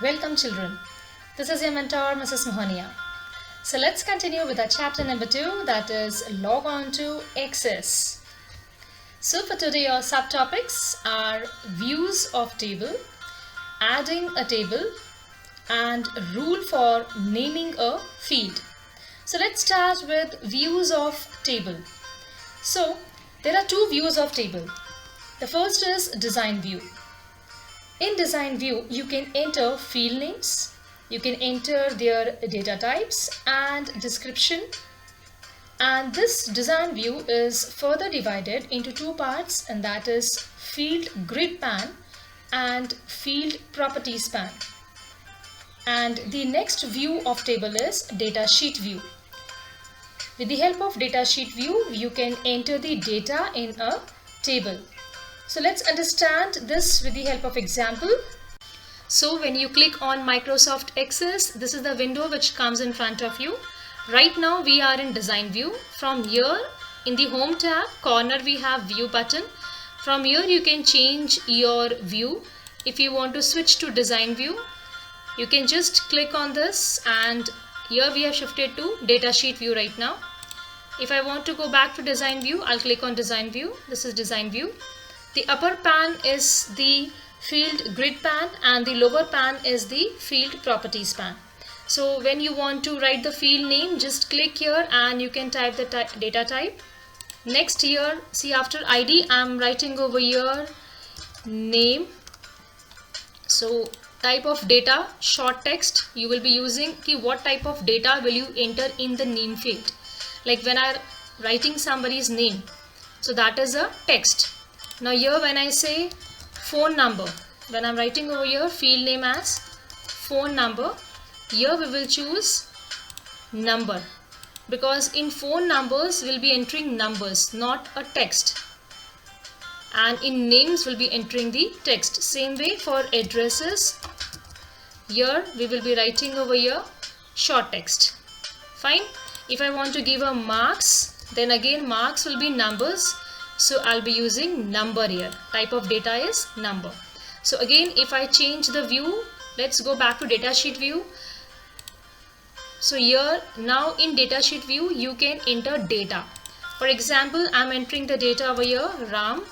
Welcome children. This is your mentor Mrs. Mohania. So let's continue with our chapter number 2, that is log on to Access. So for today our subtopics are views of table, adding a table, and rule for naming a field. So let's start with views of table. So there are two views of table. The first is design view. In design view, you can enter field names, you can enter their data types and description. And this design view is further divided into two parts, and that is field grid pan and field properties pan. And the next view of table is data sheet view. With the help of data sheet view, you can enter the data in a table. So let's understand this with the help of example. So when you click on Microsoft Access, this is the window which comes in front of you. Right now we are in design view. From here in the home tab corner we have view button. From here you can change your view. If you want to switch to design view, you can just click on this, and here we have shifted to data sheet view right now. If I want to go back to design view, I'll click on design view. This is design view. The upper pan is the field grid pan and the lower pan is the field properties pan. So when you want to write the field name, just click here and you can type the data type. Next here, see after ID, I'm writing over here name. So type of data, short text you will be using. What type of data will you enter in the name field? Like when I'm writing somebody's name, so that is a text. Now here when I say phone number, when I'm writing over here field name as phone number, here we will choose number, because in phone numbers we'll be entering numbers, not a text, and in names we'll be entering the text. Same way for addresses, here we will be writing over here short text. Fine. If I want to give a marks, then again marks will be numbers, so I'll be using number here. Type of data is number. So again, if I change the view, let's go back to data sheet view. So here now in data sheet view you can enter data. For example, I'm entering the data over here, Ram,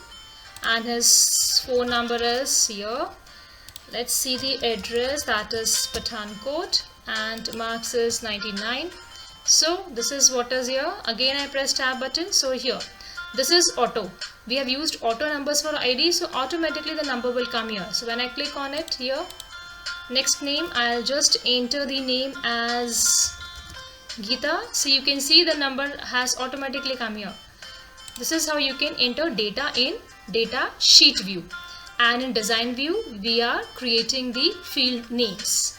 and his phone number is here. Let's see the address, that is Pathankot, and marks is 99. So this is what is here. Again I press tab button. So here this is auto. We have used auto numbers for ID, so automatically the number will come here. So when I click on it here, next name, I'll just enter the name as Geeta. So you can see the number has automatically come here. This is how you can enter data in data sheet view. And in design view we are creating the field names.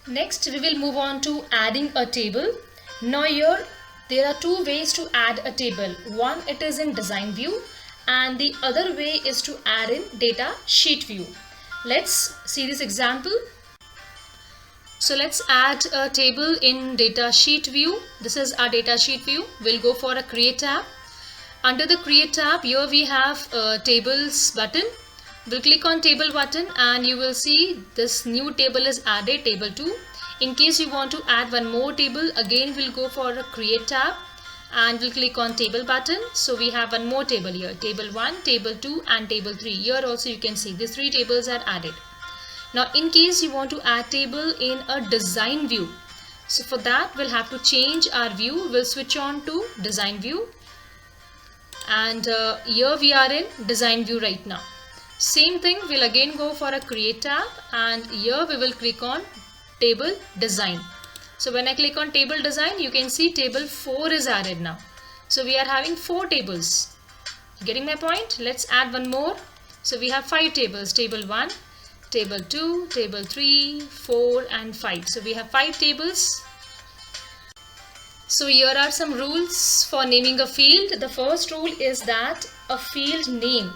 Next we will move on to adding a table. Now here there are two ways to add a table. One, it is in design view, and the other way is to add in data sheet view. Let's see this example. So let's add a table in data sheet view. This is our data sheet view. We'll go for a create tab. Under the create tab, here we have a tables button. We'll click on table button and you will see this new table is added, table 2. In case you want to add one more table, again we'll go for a create tab and we'll click on table button. So we have one more table here, table 1, table 2 and table 3. Here also you can see these 3 tables are added. Now in case you want to add table in a design view, so for that we'll have to change our view. We'll switch on to design view, and here we are in design view right now. Same thing, we'll again go for a create tab and here we will click on table design. So when I click on table design, you can see table 4 is added now. So we are having 4 tables. Getting my point? Let's add one more. So we have 5 tables, table 1, table 2, table 3, 4 and 5. So we have 5 tables. So here are some rules for naming a field. The first rule is that a field name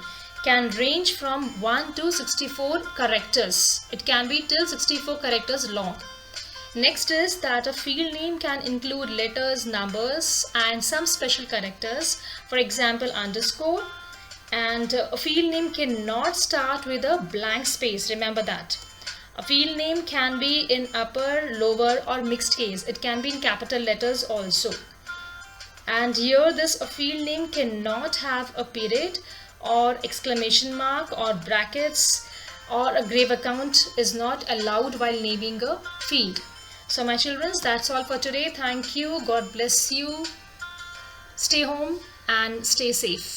can range from 1 to 64 characters. It can be till 64 characters long. Next is that a field name can include letters, numbers and some special characters, for example underscore, and a field name cannot start with a blank space. Remember that. A field name can be in upper, lower or mixed case. It can be in capital letters also. And here this field name cannot have a period or exclamation mark or brackets, or a grave account is not allowed while naming a field. So my children, that's all for today. Thank you. God bless you. Stay home and stay safe.